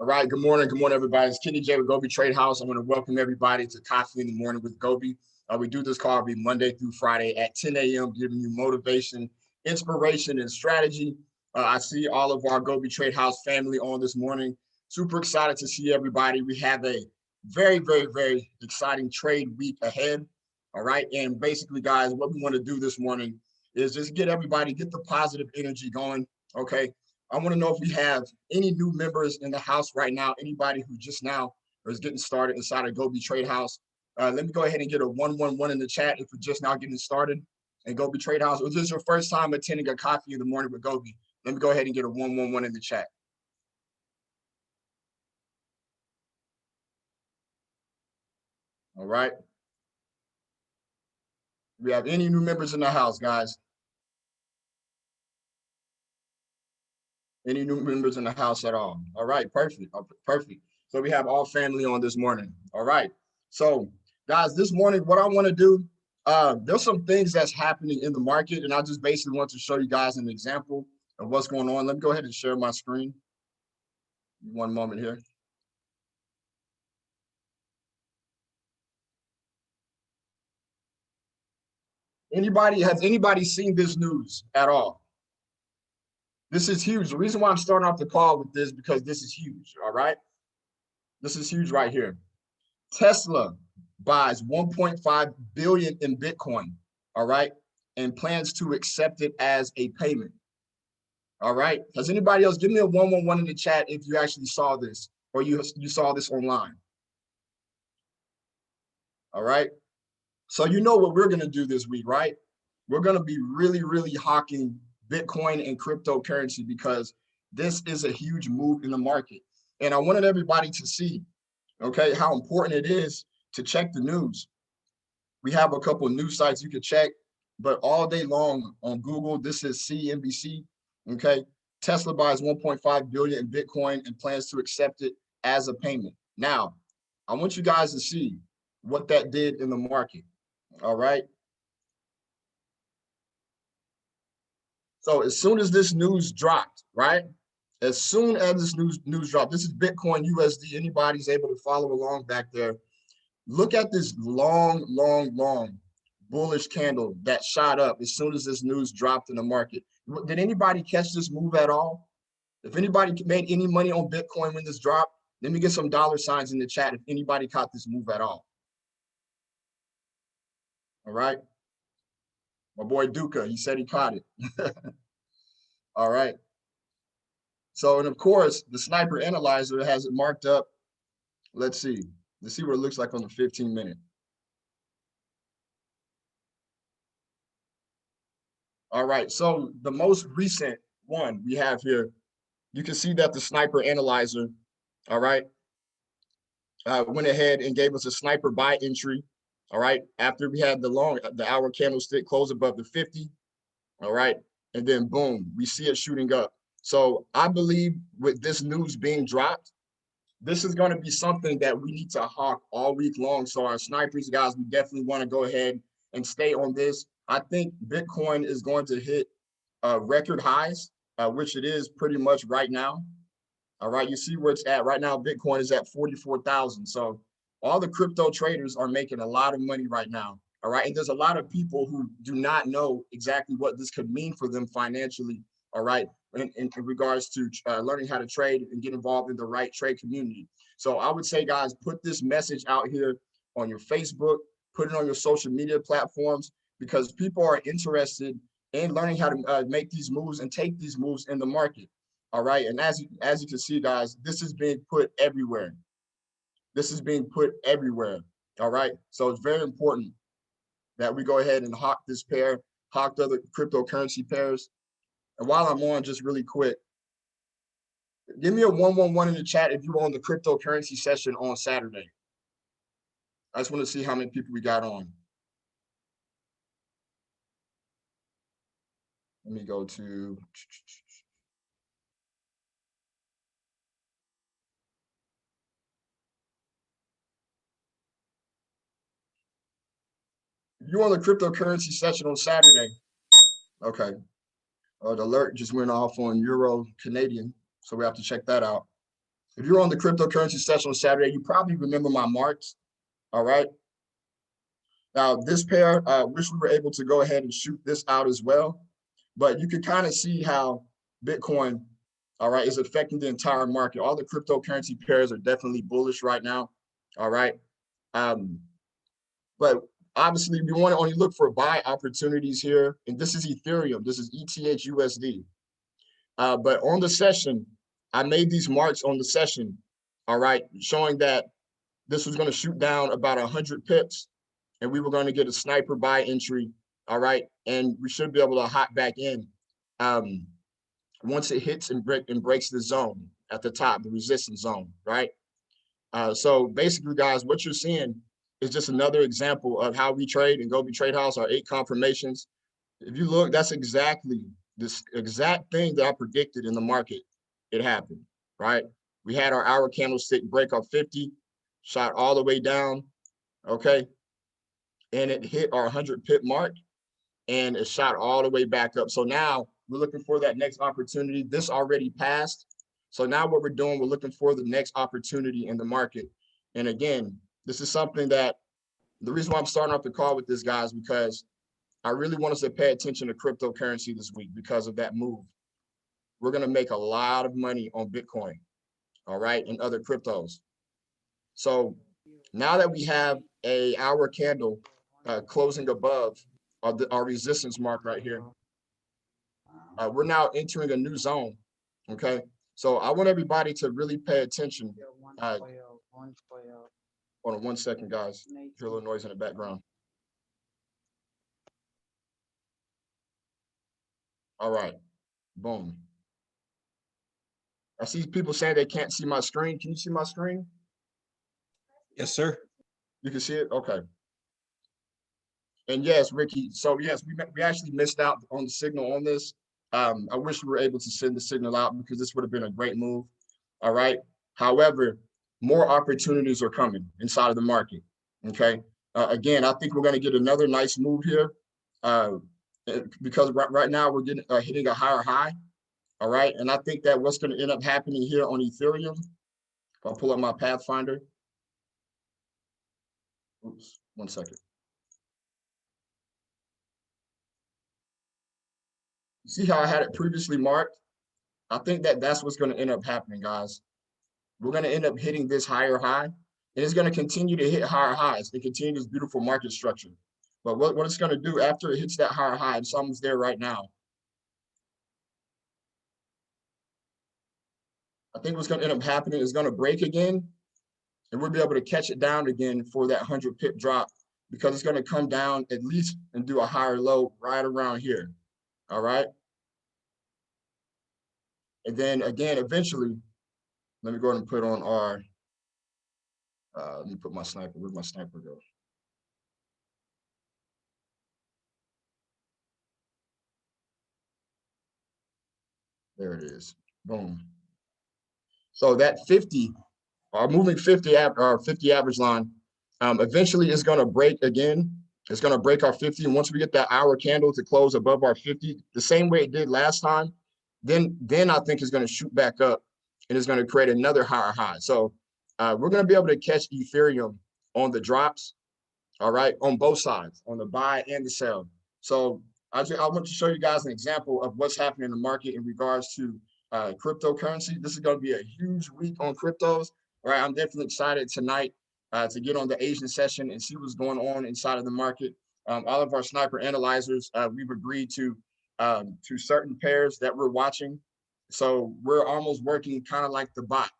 All right, good morning. Good morning, everybody. It's Kenny J with G.O.B.E Trade House. I want to welcome everybody to Coffee in the Morning with G.O.B.E. We do this call every Monday through Friday at 10 a.m., giving you motivation, inspiration, and strategy. I see all of our G.O.B.E Trade House family on this morning. Super excited to see everybody. We have a very exciting trade week ahead. All right, and basically, guys, what we want to do this morning is just get the positive energy going. Okay, I want to know if we have any new members in the house right now, anybody who just now is getting started inside of G.O.B.E Trade House. Let me go ahead and get a 111 in the chat if you're just now getting started in G.O.B.E Trade House, or this is your first time attending a coffee in the morning with G.O.B.E. Let me go ahead and get a 111 in the chat. All right. We have any new members in the house, guys? Any new members in the house at all? All right, perfect. Perfect. So we have all family on this morning. All right. So guys, this morning, what I want to do, there's some things that's happening in the market, and I just basically want to show you guys an example of what's going on. Let me go ahead and share my screen. One moment here. Has anybody seen this news at all? This is huge. The reason why I'm starting off the call with this, because this is huge. All right. This is huge right here. Tesla buys 1.5 billion in Bitcoin, all right, and plans to accept it as a payment. All right. Has anybody else, give me a 111 in the chat if you actually saw this or you saw this online. All right. So you know what we're going to do this week, right? We're going to be really hawking Bitcoin and cryptocurrency because this is a huge move in the market. And I wanted everybody to see, okay, how important it is to check the news. We have a couple of news sites you can check, but all day long on Google, this is CNBC, okay? Tesla buys 1.5 billion in Bitcoin and plans to accept it as a payment. Now, I want you guys to see what that did in the market, all right? So as soon as this news dropped, right? As soon as this news dropped, this is Bitcoin USD. Anybody's able to follow along back there. Look at this long bullish candle that shot up as soon as this news dropped in the market. Did anybody catch this move at all? If anybody made any money on Bitcoin when this dropped, let me get some dollar signs in the chat if anybody caught this move at all. All right. My boy Duca, he said he caught it. All right. So, and of course, the sniper analyzer has it marked up. Let's see. Let's see what it looks like on the 15-minute. All right. So the most recent one we have here, you can see that the sniper analyzer, all right, went ahead and gave us a sniper buy entry, all right, after we had the hour candlestick close above the 50, all right, and then boom, we see it shooting up. So I believe with this news being dropped, this is going to be something that we need to hawk all week long. So our snipers, guys, we definitely want to go ahead and stay on this. I think Bitcoin is going to hit record highs, which it is pretty much right now. All right, you see where it's at right now. Bitcoin is at 44,000. So all the crypto traders are making a lot of money right now. All right, and there's a lot of people who do not know exactly what this could mean for them financially. All right, in regards to learning how to trade and get involved in the right trade community. So I would say, guys, put this message out here on your Facebook, put it on your social media platforms, because people are interested in learning how to make these moves and take these moves in the market. All right. And as you can see, guys, this is being put everywhere. This is being put everywhere. All right. So it's very important that we go ahead and hawk this pair, hawk the other cryptocurrency pairs. And while I'm on, just really quick, give me a 111 in the chat if you were on the cryptocurrency session on Saturday. I just want to see how many people we got on. Let me go to. You on the cryptocurrency session on Saturday? Okay. The alert just went off on Euro Canadian, so we have to check that out. If you're on the cryptocurrency session on Saturday, you probably remember my marks. All right. Now, this pair, wish we were able to go ahead and shoot this out as well. But you can kind of see how Bitcoin, all right, is affecting the entire market. All the cryptocurrency pairs are definitely bullish right now. All right. But obviously, we want to only look for buy opportunities here. And this is Ethereum. This is ETH USD. But on the session, I made these marks on the session, all right, showing that this was going to shoot down about 100 pips, and we were going to get a sniper buy entry, all right, and we should be able to hop back in once it hits and breaks the zone at the top, the resistance zone, right? So basically, guys, what you're seeing is just another example of how we trade in G.O.B.E Trade House, our 8 confirmations. If you look, that's exactly this exact thing that I predicted in the market. It happened, right? We had our hour candlestick break off 50, shot all the way down, okay? And it hit our 100 pip mark, and it shot all the way back up. So now we're looking for that next opportunity. This already passed. So now what we're doing, we're looking for the next opportunity in the market. And again, this is something that the reason why I'm starting off the call with this, guys, because I really want us to pay attention to cryptocurrency this week because of that move. We're going to make a lot of money on Bitcoin, all right, and other cryptos. So now that we have a hour candle closing above our resistance mark right here, we're now entering a new zone, okay? So I want everybody to really pay attention. Hold on 1 second, guys. Hear a little noise in the background. All right, boom. I see people saying they can't see my screen. Can you see my screen? Yes, sir. You can see it? Okay. And yes, Ricky, so yes, we actually missed out on the signal on this. I wish we were able to send the signal out because this would have been a great move. All right. However, more opportunities are coming inside of the market. Okay. Again, I think we're going to get another nice move here because right now we're getting hitting a higher high. All right. And I think that what's going to end up happening here on Ethereum, if I pull up my Pathfinder. Oops, 1 second. See how I had it previously marked? I think that that's what's going to end up happening, guys. We're going to end up hitting this higher high, and it's going to continue to hit higher highs and continue this beautiful market structure. But what it's going to do after it hits that higher high, it's almost there right now. I think what's going to end up happening is going to break again, and we'll be able to catch it down again for that 100 pip drop because it's going to come down at least and do a higher low right around here. All right. And then again, eventually, let me go ahead and put on our, let me put my sniper, where'd my sniper go? There it is, boom. So that 50, our moving 50 average line, eventually is gonna break again. It's gonna break our 50, and once we get that hour candle to close above our 50, the same way it did last time, then I think it's gonna shoot back up and it's gonna create another higher high. So we're gonna be able to catch Ethereum on the drops, all right, on both sides, on the buy and the sell. So I want to show you guys an example of what's happening in the market in regards to cryptocurrency. This is going to be a huge week on cryptos. All right, I'm definitely excited tonight to get on the Asian session and see what's going on inside of the market. All of our sniper analyzers, we've agreed to certain pairs that we're watching. So we're almost working kind of like the bot.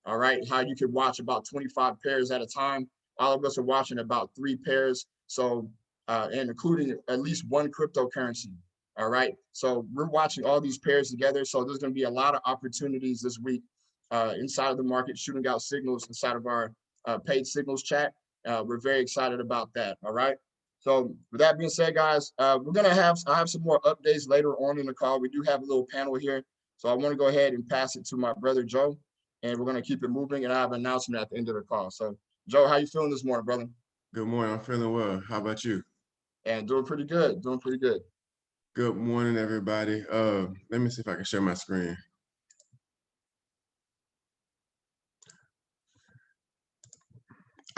All right, how you could watch about 25 pairs at a time. All of us are watching about 3 pairs. So, and including at least one cryptocurrency. All right. So we're watching all these pairs together. So there's going to be a lot of opportunities this week inside of the market, shooting out signals inside of our paid signals chat. We're very excited about that. All right. So with that being said, guys, we're going to have some more updates later on in the call. We do have a little panel here. So I want to go ahead and pass it to my brother, Joe, and we're going to keep it moving. And I have an announcement at the end of the call. So Joe, how you feeling this morning, brother? Good morning. I'm feeling well. How about you? And doing pretty good. Doing pretty good. Good morning, everybody. Let me see if I can share my screen.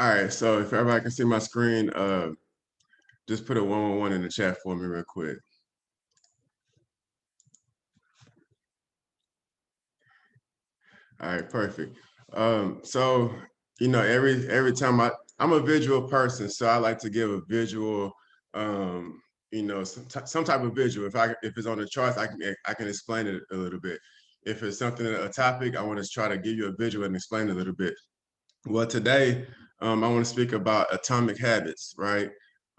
All right, so if everybody can see my screen, just put a 111 in the chat for me real quick. All right, perfect. So every time I'm a visual person, so I like to give a visual, some type of visual. If it's on the charts, I can explain it a little bit. If it's something a topic, I want to try to give you a visual and explain it a little bit. Well, today I want to speak about atomic habits, right?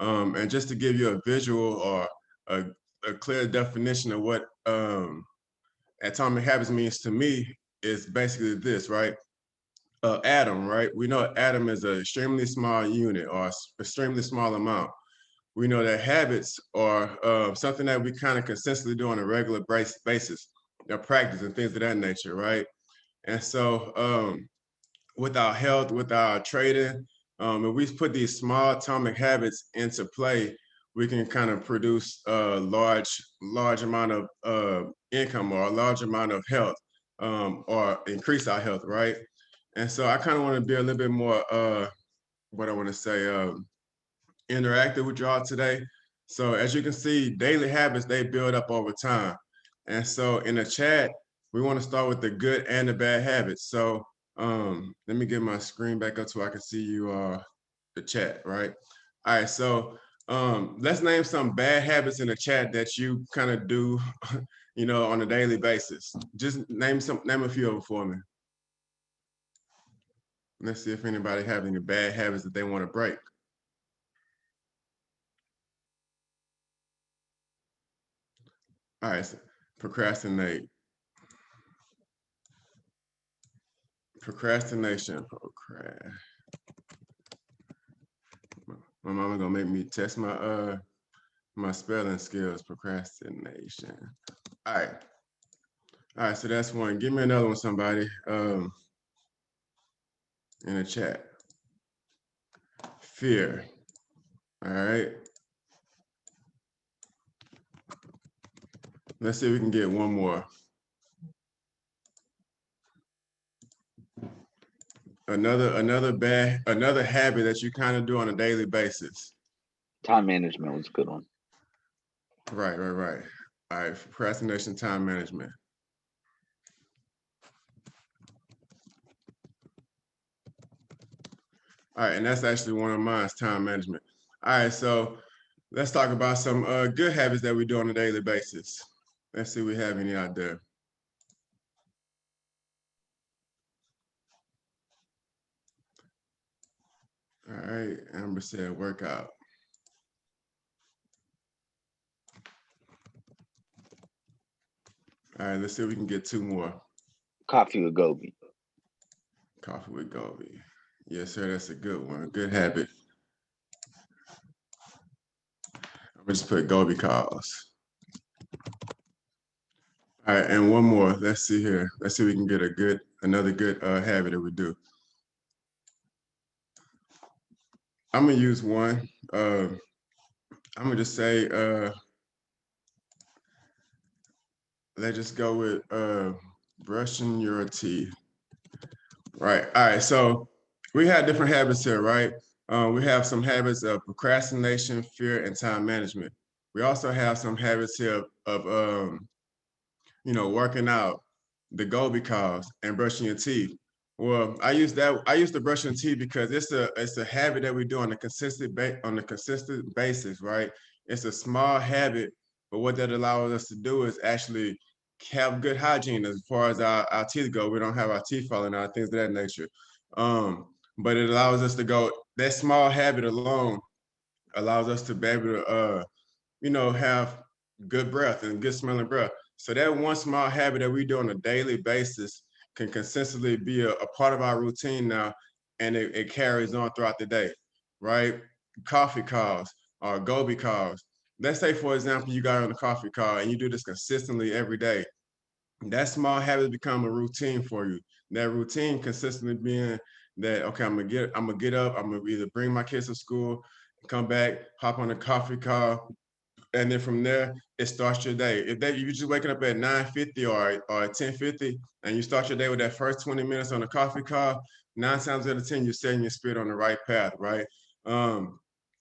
And just to give you a visual or a clear definition of what atomic habits means to me is basically this, right? Atom, right? We know atom is an extremely small unit or extremely small amount. We know that habits are something that we kind of consistently do on a regular basis, practice and things of that nature, right? And so with our health, with our trading, if we put these small atomic habits into play, we can kind of produce a large amount of income or a large amount of health, or increase our health, right? And so I kind of want to be a little bit more, what I want to say, interactive with y'all today. So as you can see, daily habits, they build up over time. And so in the chat, we want to start with the good and the bad habits. So let me get my screen back up so I can see you the chat, right? All right, so let's name some bad habits in the chat that you kind of do, on a daily basis. Just name a few of them for me. Let's see if anybody have any bad habits that they want to break. All right, so procrastination. My mama gonna make me test my my spelling skills. Procrastination. All right, so that's one. Give me another one, somebody, in the chat. Fear. All right. Let's see if we can get one more. Another habit that you kind of do on a daily basis. Time management was a good one. Right. All right, procrastination, time management. All right, and that's actually one of mine, time management. All right, so let's talk about some good habits that we do on a daily basis. Let's see if we have any out there. All right, Amber said workout. All right, let's see if we can get two more. Coffee with G.O.B.E. Coffee with G.O.B.E. Yes, sir, that's a good one, a good habit. I'm just put G.O.B.E. calls. All right, and one more. Let's see here. Let's see if we can get another good habit that we do. I'm gonna use one. I'm gonna just say, let's just go with brushing your teeth. Right. All right. So we have different habits here, right? We have some habits of procrastination, fear, and time management. We also have some habits here of working out, the G.O.B.E. calls, and brushing your teeth. Well, I use the brushing your teeth because it's a habit that we do on a consistent basis, right? It's a small habit, but what that allows us to do is actually have good hygiene as far as our teeth go. We don't have our teeth falling out, things of that nature. But it allows us to go, that small habit alone allows us to be able to have good breath and good smelling breath. So that one small habit that we do on a daily basis can consistently be a part of our routine now, and it carries on throughout the day, right? Coffee calls or G.O.B.E. calls. Let's say, for example, you got on a coffee call and you do this consistently every day. That small habit become a routine for you. That routine consistently being that, okay, I'm gonna get up, I'm gonna either bring my kids to school, come back, hop on a coffee call, and then from there it starts your day. If you're just waking up at 9:50 or 10:50, and you start your day with that first 20 minutes on a coffee call, 9 times out of 10 you're setting your spirit on the right path, right?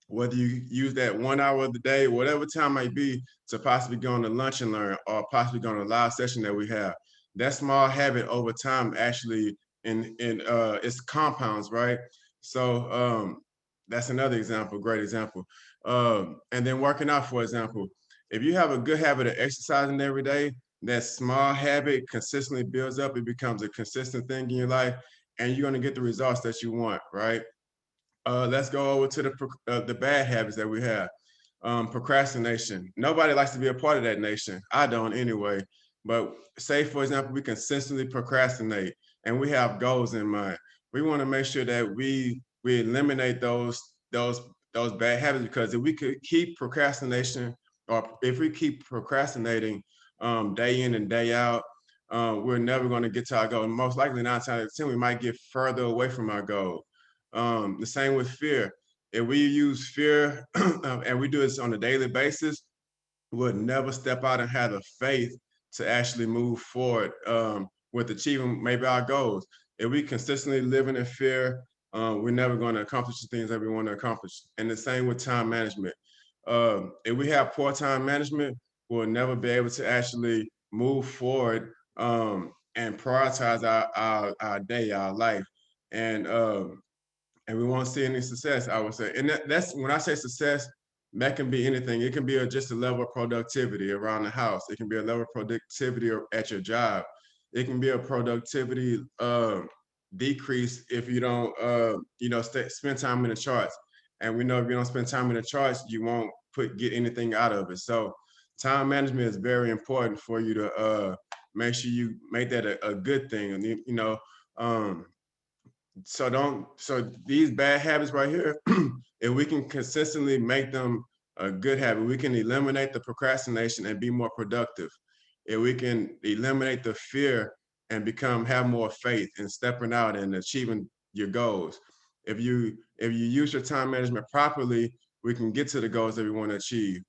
Whether you use that 1 hour of the day, whatever time might be, to possibly go on to lunch and learn, or possibly go on a live session that we have, that small habit over time actually in it's compounds, right? So that's another example, great example. And then working out, for example, if you have a good habit of exercising every day, that small habit consistently builds up. It becomes a consistent thing in your life, and you're going to get the results that you want, right? Let's go over to the bad habits that we have. Procrastination. Nobody likes to be a part of that nation. I don't anyway. But say, for example, we consistently procrastinate and we have goals in mind. We want to make sure that we eliminate those bad habits, because if we could keep procrastination, or if we keep procrastinating day in and day out, we're never going to get to our goal. And most likely 9 times out of 10, we might get further away from our goal. The same with fear. If we use fear and we do this on a daily basis, we'll never step out and have the faith to actually move forward with achieving maybe our goals. If we consistently living in fear, we're never going to accomplish the things that we want to accomplish. And the same with time management. If we have poor time management, we'll never be able to actually move forward and prioritize our day, our life. And we won't see any success, I would say. And that's when I say success, that can be anything. It can be just a level of productivity around the house. It can be a level of productivity at your job. It can be a productivity decrease if you don't, spend time in the charts. And we know if you don't spend time in the charts, you won't get anything out of it. So time management is very important for you to make sure you make that a good thing. And so these bad habits right here, if we can consistently make them a good habit, we can eliminate the procrastination and be more productive. If we can eliminate the fear and have more faith in stepping out and achieving your goals. If you use your time management properly, we can get to the goals that we want to achieve.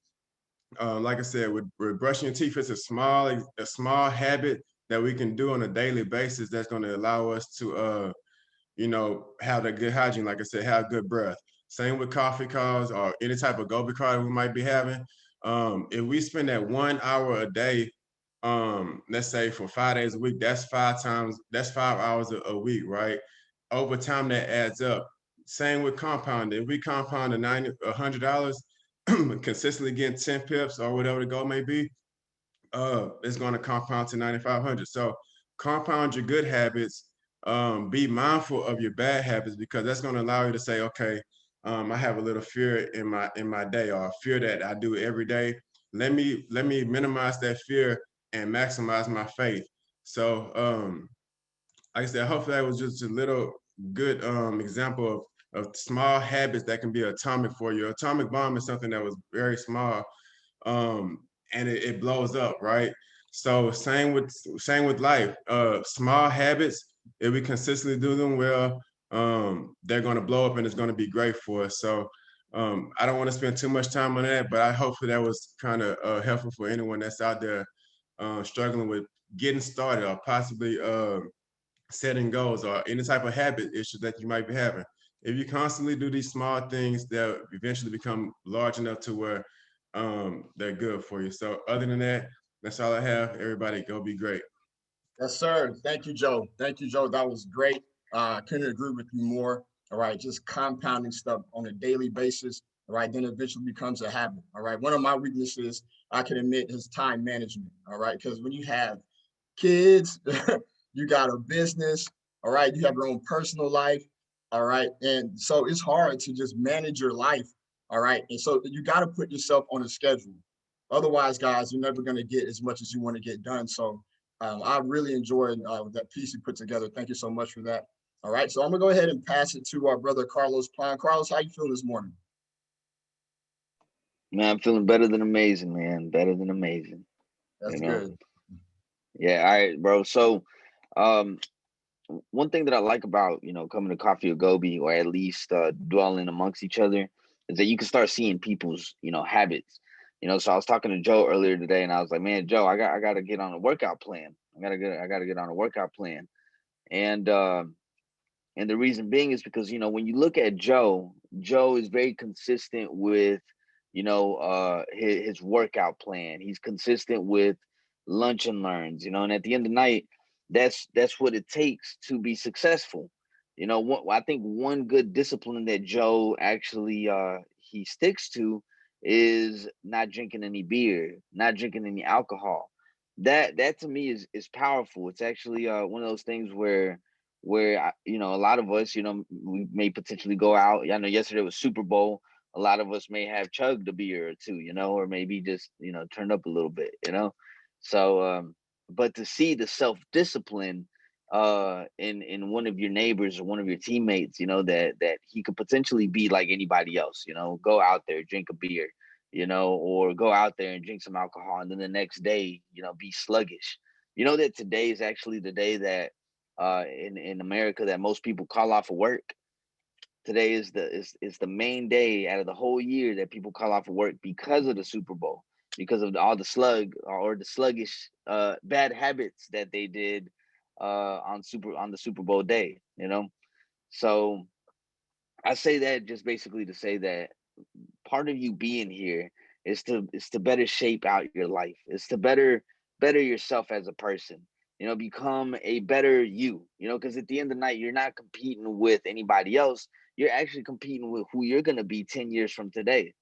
Like I said, with brushing your teeth, it's a small habit that we can do on a daily basis that's going to allow us to have that good hygiene, like I said, have good breath. Same with coffee calls or any type of G.O.B.E call we might be having. If we spend that 1 hour a day, let's say for 5 days a week, that's 5 hours a week, right? Over time, that adds up. Same with compounding. If we compound $100, consistently getting 10 pips or whatever the goal may be, it's going to compound to 9,500. So compound your good habits. Be mindful of your bad habits, because that's going to allow you to say, okay, I have a little fear in my day, or fear that I do every day. Let me minimize that fear and maximize my faith. So like I said, hopefully that was just a little good example of small habits that can be atomic for you. Atomic bomb is something that was very small, um, and it blows up, right? So same with life. Small habits, if we consistently do them well, they're going to blow up and it's going to be great for us. So I don't want to spend too much time on that, but I hopefully that was kind of helpful for anyone that's out there struggling with getting started, or possibly setting goals, or any type of habit issue that you might be having. If you constantly do these small things, they'll eventually become large enough to where they're good for you. So other than that, that's all I have. Everybody go be great. Yes, sir. Thank you, Joe. Thank you, Joe. That was great. I couldn't agree with you more. All right. Just compounding stuff on a daily basis. All right. Then eventually becomes a habit. All right. One of my weaknesses, I can admit, is time management. All right. Because when you have kids, you got a business. All right. You have your own personal life. All right. And so it's hard to just manage your life. All right. And so you got to put yourself on a schedule. Otherwise, guys, you're never going to get as much as you want to get done. So I really enjoyed that piece you put together. Thank you so much for that. All right, so I'm gonna go ahead and pass it to our brother Carlos Pine. Carlos, how you feeling this morning? Man, I'm feeling better than amazing, man. Better than amazing. That's You know. good. Yeah. All right, bro. So, um, one thing that I like about coming to Coffee or G.O.B E, or at least dwelling amongst each other, is that you can start seeing people's habits. So I was talking to Joe earlier today, and I was like, man, Joe, I got to get on a workout plan. I got to get on a workout plan. And the reason being is because, when you look at Joe, Joe is very consistent with, his workout plan. He's consistent with lunch and learns, and at the end of the night, that's what it takes to be successful. I think one good discipline that Joe actually he sticks to is not drinking any beer, not drinking any alcohol. That to me is powerful. It's actually one of those things where a lot of us, we may potentially go out. I know yesterday was Super Bowl. A lot of us may have chugged a beer or two, or maybe just turned up a little bit. So, but to see the self discipline in one of your neighbors or one of your teammates, that he could potentially be like anybody else. Go out there, drink a beer, or go out there and drink some alcohol, and then the next day, be sluggish. That today is actually the day that in America that most people call off of work. Today is the main day out of the whole year that people call off of work because of the Super Bowl, because of all the the sluggish bad habits that they did on the Super Bowl day. So I say that just basically to say that part of you being here is to better shape out your life. It's to better yourself as a person. Become a better you. Because at the end of the night, you're not competing with anybody else. You're actually competing with who you're gonna be 10 years from today.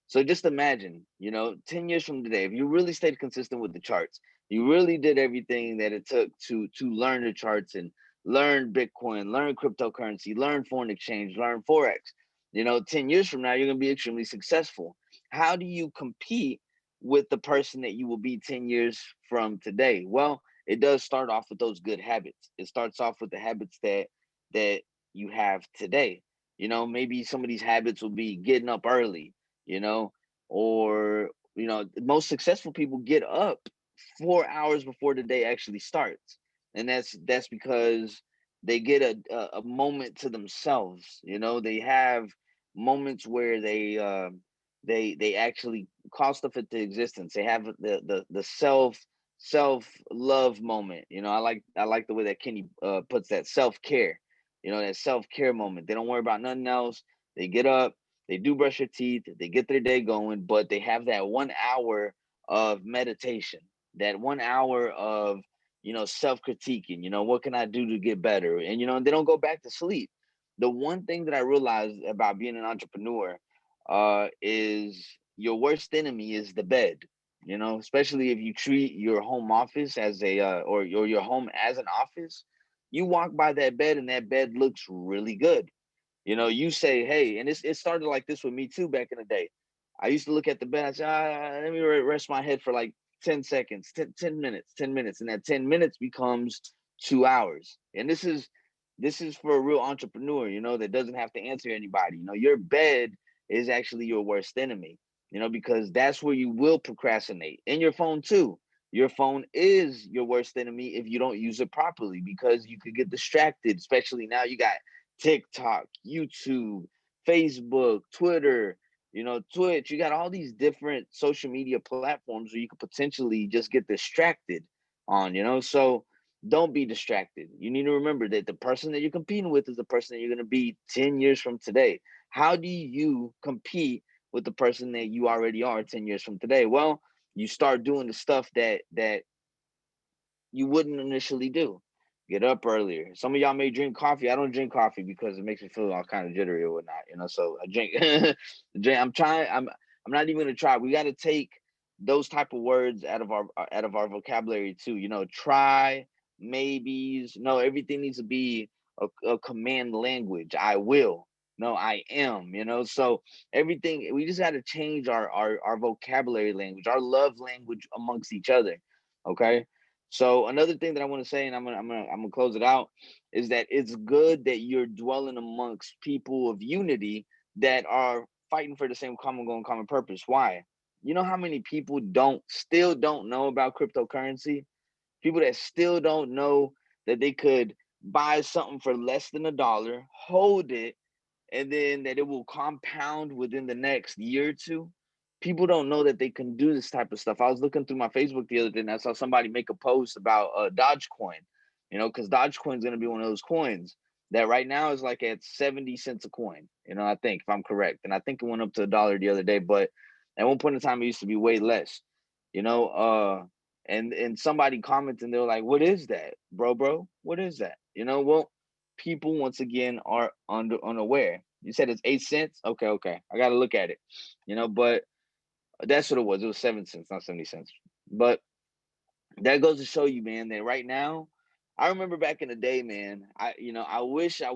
So just imagine, 10 years from today, if you really stayed consistent with the charts, you really did everything that it took to learn the charts and learn Bitcoin, learn cryptocurrency, learn foreign exchange, learn Forex. 10 years from now, you're going to be extremely successful. How do you compete with the person that you will be 10 years from today? Well, it does start off with those good habits. It starts off with the habits that you have today. Maybe some of these habits will be getting up early, you know, or most successful people get up 4 hours before the day actually starts, and that's because they get a moment to themselves. They have moments where they actually call stuff into existence. They have the self love moment. I like the way that Kenny puts that self care. That self care moment. They don't worry about nothing else. They get up, they do brush their teeth, they get their day going, but they have that 1 hour of meditation, that 1 hour of self critiquing. What can I do to get better? And they don't go back to sleep. The one thing that I realized about being an entrepreneur is your worst enemy is the bed. Especially if you treat your home office as or your home as an office. You walk by that bed and that bed looks really good. You say, hey, and it started like this with me too back in the day. I used to look at the bed, I say, let me rest my head for like 10 seconds, 10 minutes, 10 minutes. And that 10 minutes becomes 2 hours. And this is for a real entrepreneur, that doesn't have to answer anybody. Your bed is actually your worst enemy, because that's where you will procrastinate. And your phone too. Your phone is your worst enemy if you don't use it properly, because you could get distracted, especially now you got TikTok, YouTube, Facebook, Twitter, Twitch. You got all these different social media platforms where you could potentially just get distracted on. So don't be distracted. You need to remember that the person that you're competing with is the person that you're going to be 10 years from today. How do you compete with the person that you already are 10 years from today? Well, you start doing the stuff that you wouldn't initially do. Get up earlier. Some of y'all may drink coffee. I don't drink coffee because it makes me feel all kind of jittery or whatnot. So I drink. I'm trying. I'm not even gonna try. We got to take those type of words out of our vocabulary too. Try, maybes. No, everything needs to be a command language. I will. No, I am. So everything, we just got to change our vocabulary language, our love language amongst each other. Okay. So another thing that I want to say, and I'm gonna close it out, is that it's good that you're dwelling amongst people of unity that are fighting for the same common goal and common purpose. Why? You know how many people still don't know about cryptocurrency? People that still don't know that they could buy something for less than $1, hold it, and then that it will compound within the next year or two. people don't know that they can do this type of stuff. I was looking through my Facebook the other day and I saw somebody make a post about Dogecoin, you know, because Dogecoin is going to be one of those coins that right now is like at 70 cents a coin, you know, I think, if I'm correct. And I think it went up to $1 the other day, but at one point in time, it used to be way less, you know, and somebody commented and they were like, what is that, bro? What is that? You know, well, people once again are unaware. You said it's 8 cents. Okay. I got to look at it, you know, but that's what it was. It was 7 cents, not 70 cents. But that goes to show you, man, that right now, I remember back in the day, man, I wish I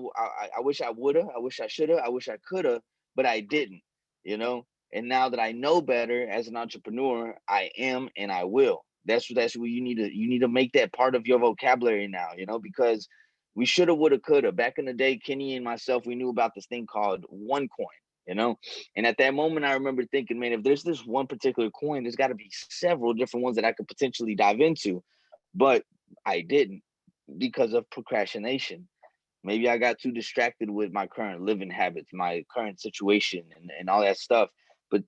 wish I woulda, I wish I shoulda, I wish I coulda, but I didn't, you know. And now that I know better as an entrepreneur, I am and I will. That's what you need to make that part of your vocabulary now, you know, because we shoulda, woulda, coulda. Back in the day, Kenny and myself, we knew about this thing called OneCoin, you know. And at that moment, I remember thinking, man, if there's this one particular coin, there's got to be several different ones that I could potentially dive into. But I didn't because of procrastination. Maybe I got too distracted with my current living habits, my current situation, and all that stuff. But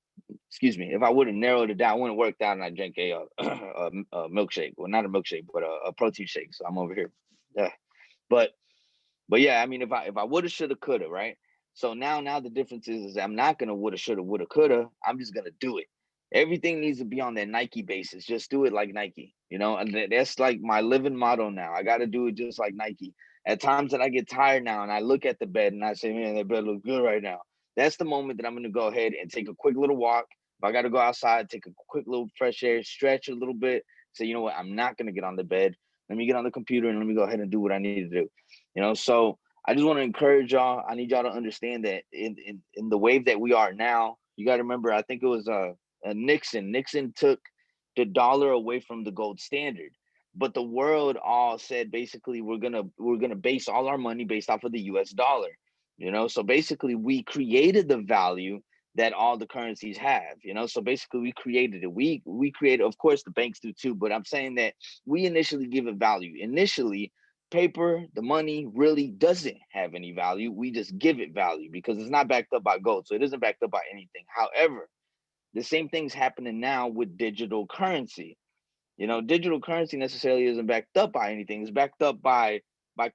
excuse me, if I would have narrowed it down, I wouldn't have worked out and I drank a milkshake. Well, not a milkshake, but a protein shake. So I'm over here. Yeah. But yeah, I mean, if I woulda, shoulda, coulda, right? So now the difference is I'm not gonna woulda, shoulda, woulda, coulda. I'm just gonna do it. Everything needs to be on that Nike basis. Just do it like Nike, you know. And that's like my living motto now. I got to do it just like Nike. At times that I get tired now, and I look at the bed and I say, "Man, that bed looks good right now." That's the moment that I'm gonna go ahead and take a quick little walk. If I got to go outside, take a quick little fresh air, stretch a little bit. Say, you know what? I'm not gonna get on the bed. Let me get on the computer and let me go ahead and do what I need to do. You know, so I just want to encourage y'all. I need y'all to understand that in the wave that we are now, you got to remember. I think it was Nixon. Nixon took the dollar away from the gold standard, but the world all said basically we're gonna base all our money based off of the U.S. dollar. You know, so basically we created the value that all the currencies have. You know, so basically we created it. We created, of course, the banks do too. But I'm saying that we initially give it value. Initially, paper, the money really doesn't have any value. We just give it value because it's not backed up by gold. So it isn't backed up by anything. However, the same thing's happening now with digital currency. You know, digital currency necessarily isn't backed up by anything. It's backed up by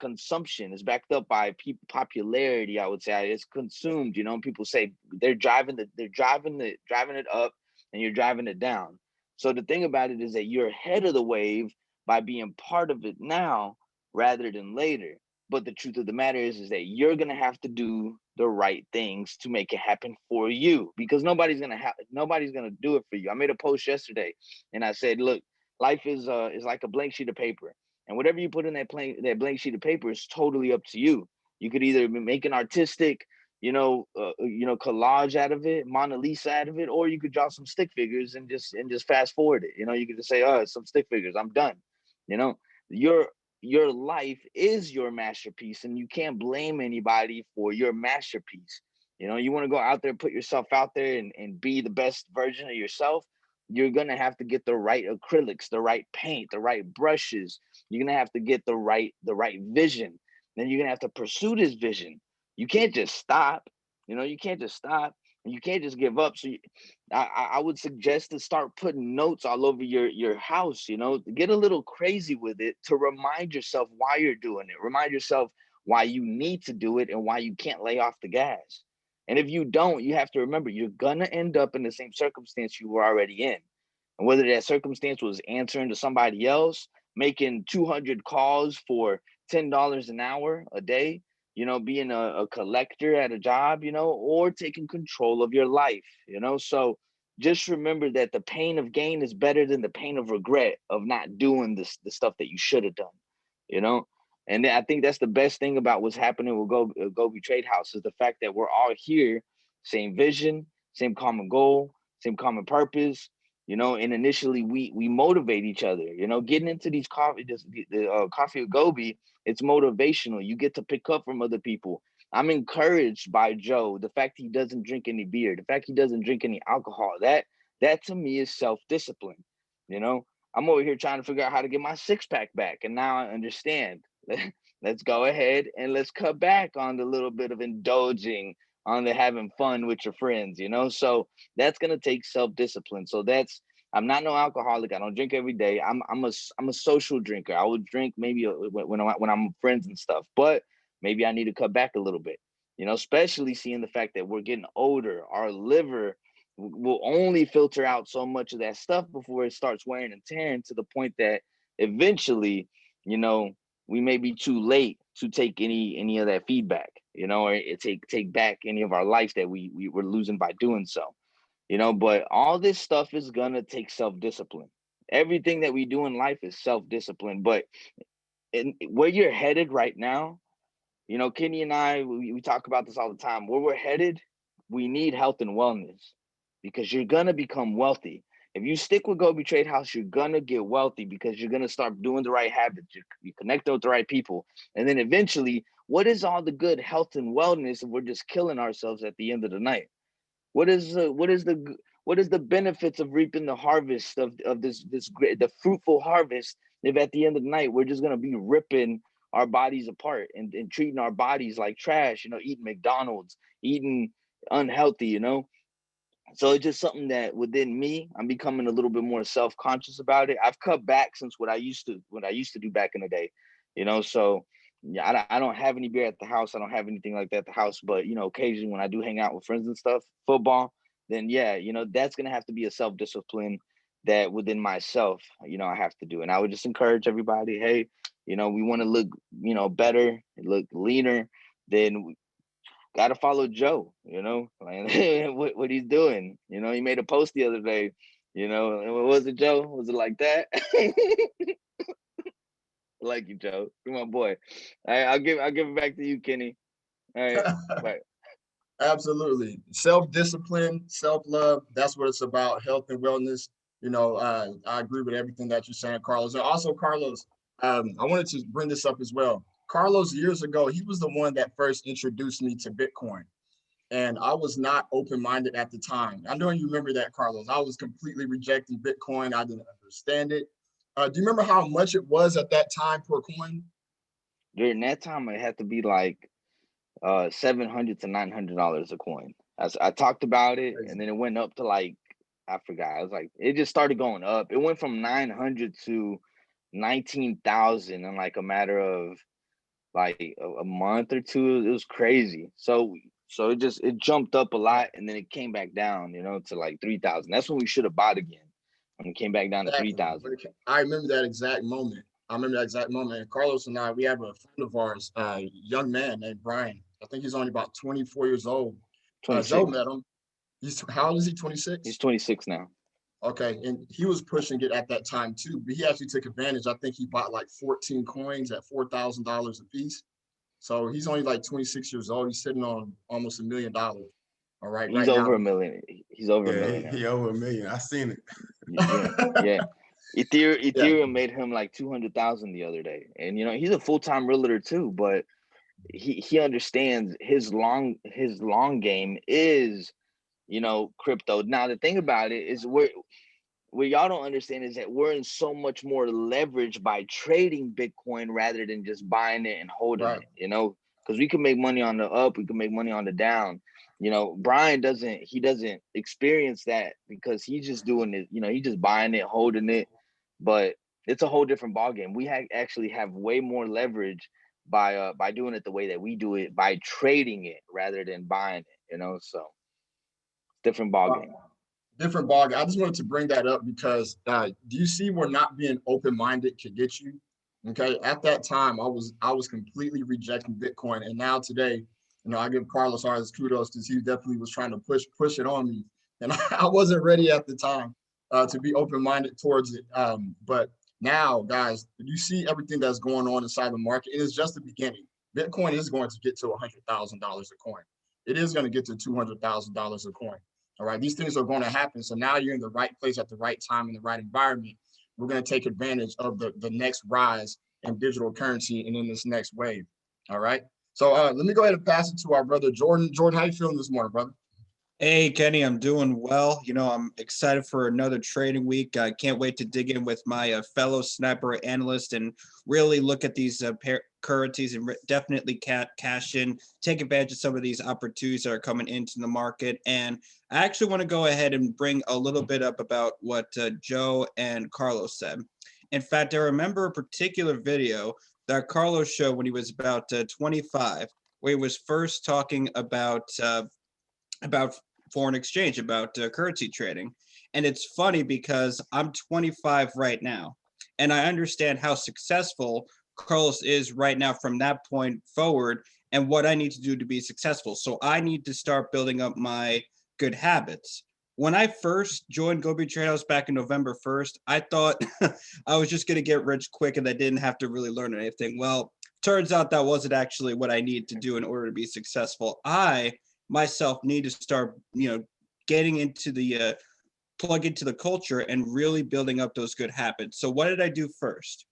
consumption. It's backed up by popularity. I would say it's consumed. You know, people say they're driving it up, and you're driving it down. So the thing about it is that you're ahead of the wave by being part of it now rather than later. But the truth of the matter is that you're gonna have to do the right things to make it happen for you because nobody's gonna do it for you. I made a post yesterday and I said, look, life is like a blank sheet of paper, and whatever you put in that blank sheet of paper is totally up to you. You could either make an artistic, collage out of it, Mona Lisa out of it, or you could draw some stick figures and just fast forward it. You know, you could just say, "Oh, it's some stick figures. I'm done." You know, your your life is your masterpiece, and you can't blame anybody for your masterpiece. You know, you want to go out there, put yourself out there, and be the best version of yourself. You're gonna have to get the right acrylics, the right paint, the right brushes. You're gonna have to get the right vision. Then you're gonna have to pursue this vision. You can't just stop. You know, you can't just stop, and you can't just give up. So I would suggest to start putting notes all over your house. You know, get a little crazy with it to remind yourself why you're doing it. Remind yourself why you need to do it and why you can't lay off the gas. And if you don't, you have to remember you're gonna end up in the same circumstance you were already in. And whether that circumstance was answering to somebody else, making 200 calls for $10 an hour a day, you know, being a collector at a job, you know, or taking control of your life, you know. So just remember that the pain of gain is better than the pain of regret of not doing the stuff that you should have done, you know. And I think that's the best thing about what's happening with Go.B Trade House is the fact that we're all here, same vision, same common goal, same common purpose, you know. And initially we motivate each other, you know. Getting into these coffee with Go.B, it's motivational. You get to pick up from other people. I'm encouraged by Joe, the fact he doesn't drink any beer, the fact he doesn't drink any alcohol. That to me is self-discipline. You know, I'm over here trying to figure out how to get my six-pack back, and now I understand. Let's go ahead and let's cut back on the little bit of indulging on the having fun with your friends, you know? So that's going to take self-discipline. So I'm not no alcoholic. I don't drink every day. I'm a social drinker. I would drink maybe when I'm with friends and stuff, but maybe I need to cut back a little bit, you know, especially seeing the fact that we're getting older. Our liver will only filter out so much of that stuff before it starts wearing and tearing, to the point that eventually, you know, we may be too late to take any of that feedback, you know, or take back any of our life that we were losing by doing so, you know. But all this stuff is gonna take self-discipline. Everything that we do in life is self-discipline. But where you're headed right now, you know, Kenny and I, we talk about this all the time. Where we're headed, we need health and wellness, because you're gonna become wealthy. If you stick with G.O.B.E Trade House, you're gonna get wealthy, because you're gonna start doing the right habits. You connect with the right people, and then eventually, what is all the good health and wellness if we're just killing ourselves at the end of the night? What is the benefits of reaping the harvest of this great, the fruitful harvest, if at the end of the night we're just gonna be ripping our bodies apart and treating our bodies like trash, you know, eating McDonald's, eating unhealthy, you know? So it's just something that within me, I'm becoming a little bit more self-conscious about it. I've cut back since what I used to do back in the day, you know. So yeah, I don't have any beer at the house. I don't have anything like that at the house. But you know, occasionally when I do hang out with friends and stuff, football, then yeah, you know, that's gonna have to be a self-discipline that within myself, you know, I have to do. And I would just encourage everybody, hey, you know, we want to look, you know, better, look leaner, then got to follow Joe, you know, like what he's doing. You know, he made a post the other day, you know, and what was it, Joe? Was it like that? Like you, Joe. You're my boy. All right, I'll give it back to you, Kenny. All right, bye. Absolutely. Self-discipline, self-love, that's what it's about, health and wellness. You know, I agree with everything that you're saying, Carlos. And also, Carlos, I wanted to bring this up as well. Carlos, years ago, he was the one that first introduced me to Bitcoin. And I was not open-minded at the time. I know you remember that, Carlos. I was completely rejecting Bitcoin. I didn't understand it. Do you remember how much it was at that time per coin? During that time, it had to be like $700 to $900 a coin. I talked about it, and Crazy. then it went up to like, I forgot. It was like, it just started going up. It went from 900 to 19,000 in like a matter of like a month or two. It was crazy. So it jumped up a lot, and then it came back down, you know, to like 3,000. That's when we should have bought again, when it came back down to Exactly. 3,000. I remember that exact moment. I remember that exact moment. And Carlos and I, we have a friend of ours, a young man named Brian. I think he's only about 24 years old. Joe 26. met him. How old is he? He's 26? 26 now. Okay. And he was pushing it at that time too, but he actually took advantage. I think he bought like 14 coins at $4,000 a piece. So he's only like 26 years old. He's sitting on almost $1 million. All right, He's right now. over a million. He's over a Yeah, million now. he over 1 million. I seen it. Yeah, yeah. Ethereum, Yeah, Ethereum made him like 200,000 the other day, and you know he's a full-time realtor too. But he understands his long game is, you know, crypto. Now the thing about it is, what y'all don't understand is that we're in so much more leverage by trading Bitcoin rather than just buying it and holding right. it, you know, because we can make money on the up, we can make money on the down. You know, Brian doesn't experience that because he's just doing it, you know, he's just buying it, holding it. But it's a whole different ballgame. We actually have way more leverage by doing it the way that we do it, by trading it rather than buying it, you know. So different ballgame. Different ball game. I just wanted to bring that up because do you see where not being open-minded could get you? Okay, at that time, I was completely rejecting Bitcoin, and now today, you know, I give Carlos Artis kudos because he definitely was trying to push it on me, and I wasn't ready at the time to be open-minded towards it. But now, guys, you see everything that's going on inside the market. It is just the beginning. Bitcoin is going to get to $100,000 a coin. It is going to get to $200,000 a coin. All right, these things are going to happen. So now you're in the right place at the right time in the right environment. We're going to take advantage of the next rise in digital currency and in this next wave. All right. So let me go ahead and pass it to our brother Jordan. Jordan, how you feeling this morning, brother? Hey, Kenny, I'm doing well. You know, I'm excited for another trading week. I can't wait to dig in with my fellow sniper analyst and really look at these currencies and definitely cash in, take advantage of some of these opportunities that are coming into the market. And I actually want to go ahead and bring a little bit up about what Joe and Carlos said. In fact, I remember a particular video that Carlos showed when he was about 25, where he was first talking about foreign exchange, about currency trading. And it's funny because I'm 25 right now, and I understand how successful Carlos is right now from that point forward and what I need to do to be successful. So I need to start building up my good habits. When I first joined G.O.B.E Trade House back in November 1st, I thought I was just going to get rich quick and I didn't have to really learn anything. Well, turns out that wasn't actually what I needed to do in order to be successful. I myself need to start, getting into the plug into the culture and really building up those good habits. So what did I do first?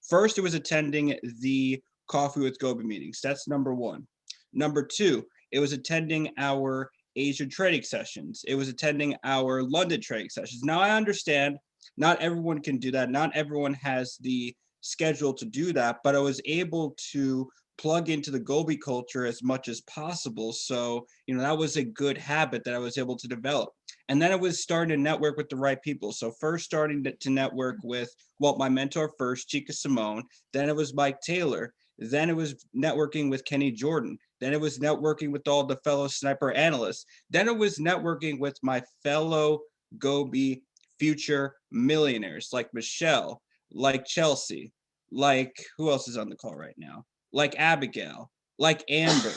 First, it was attending the Coffee with G.O.B.E meetings. That's number one. Number two, it was attending our Asia trading sessions. It was attending our London trading sessions. Now I understand not everyone can do that. Not everyone has the schedule to do that, but I was able to plug into the G.O.B.E culture as much as possible. So, that was a good habit that I was able to develop. And then it was starting to network with the right people. So first starting to network with, my mentor first, Chica Simone. Then it was Mike Taylor. Then it was networking with Kenny Jordan. Then it was networking with all the fellow sniper analysts. Then it was networking with my fellow G.O.B.E future millionaires like Michelle, like Chelsea, like who else is on the call right now? Like Abigail, like Amber.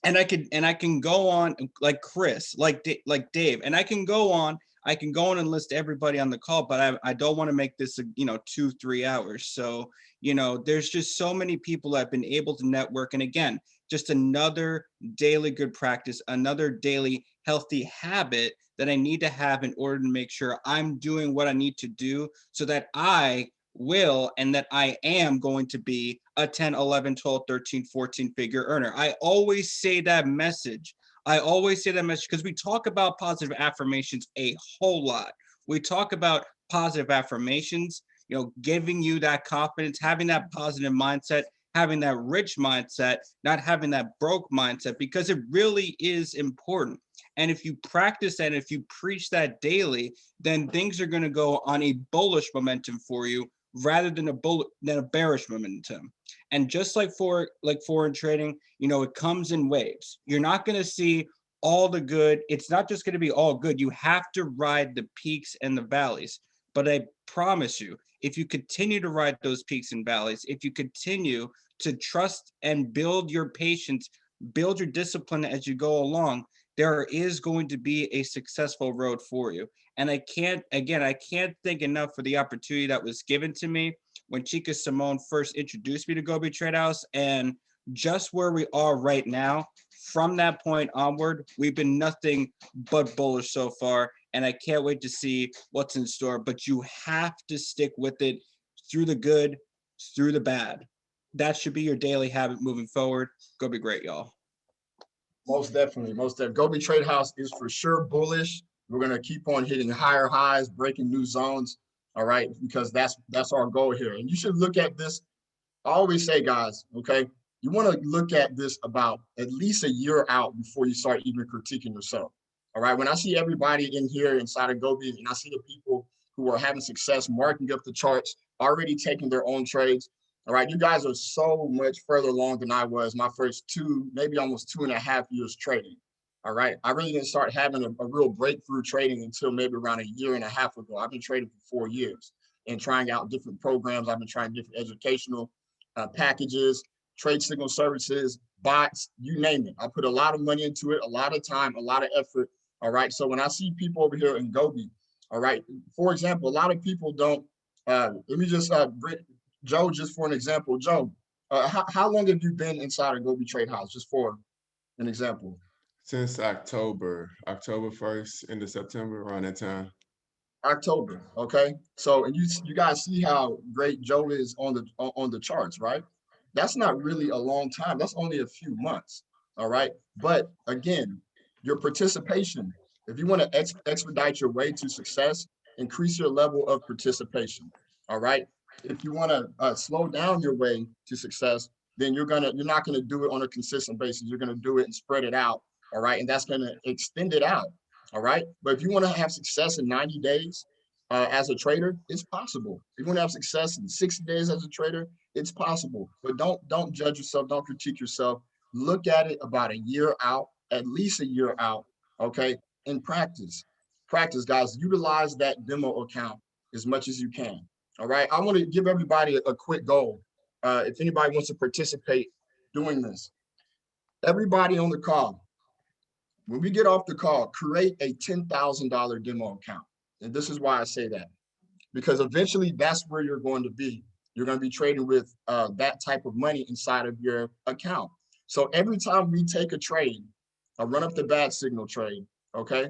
And I can go on, like Chris, like Dave, and I can go on and list everybody on the call, but I don't want to make this 2-3 hours. So there's just so many people that have been able to network, and again, just another daily good practice, another daily healthy habit that I need to have in order to make sure I'm doing what I need to do so that I will and that I am going to be a 10, 11, 12, 13, 14 figure earner. I always say that message. Because we talk about positive affirmations a whole lot. We talk about positive affirmations, giving you that confidence, having that positive mindset, having that rich mindset, not having that broke mindset, because it really is important. And if you practice that, if you preach that daily, then things are going to go on a bullish momentum for you rather than a bearish momentum. And just like foreign trading, it comes in waves. You're not going to see all the good. It's not just going to be all good. You have to ride the peaks and the valleys. But I promise you, if you continue to ride those peaks and valleys, if you continue to trust and build your patience, build your discipline as you go along, there is going to be a successful road for you. And I can't thank enough for the opportunity that was given to me when Chica Simone first introduced me to G.O.B.E Trade House, and just where we are right now. From that point onward, we've been nothing but bullish so far, and I can't wait to see what's in store. But you have to stick with it through the good, through the bad. That should be your daily habit moving forward. Go be great, y'all. Most definitely. G.O.B.E Trade House is for sure bullish. We're going to keep on hitting higher highs, breaking new zones. All right, because that's our goal here. And you should look at this. I always say, guys, okay, you want to look at this about at least a year out before you start even critiquing yourself. All right. When I see everybody in here inside of G.O.B.E and I see the people who are having success, marking up the charts, already taking their own trades. All right. You guys are so much further along than I was my first maybe almost 2.5 years trading. All right. I really didn't start having a real breakthrough trading until maybe around a year and a half ago. I've been trading for 4 years and trying out different programs. I've been trying different educational packages, trade signal services, bots, you name it. I put a lot of money into it, a lot of time, a lot of effort. All right. So when I see people over here in G.O.B.E, all right, for example, a lot of people don't, let me just bring Joe, just for an example. Joe, how long have you been inside of G.O.B.E Trade House, just for an example? Since October 1st into September, around that time. October, okay. So, and you guys see how great Joe is on the charts, right? That's not really a long time. That's only a few months, all right. But again, your participation. If you want to expedite your way to success, increase your level of participation. All right. If you want to slow down your way to success, then you're not gonna do it on a consistent basis. You're gonna do it and spread it out. All right, and that's gonna extend it out. All right, but if you want to have success in 90 days as a trader, it's possible. If you want to have success in 60 days as a trader, it's possible. But don't judge yourself. Don't critique yourself. Look at it about a year out, at least a year out. Okay, and practice, guys. Utilize that demo account as much as you can. All right. I want to give everybody a quick goal. If anybody wants to participate doing this, everybody on the call, when we get off the call, create a $10,000 demo account. And this is why I say that, because eventually that's where you're going to be. You're going to be trading with that type of money inside of your account. So every time we take a trade, a run up the bag signal trade, okay?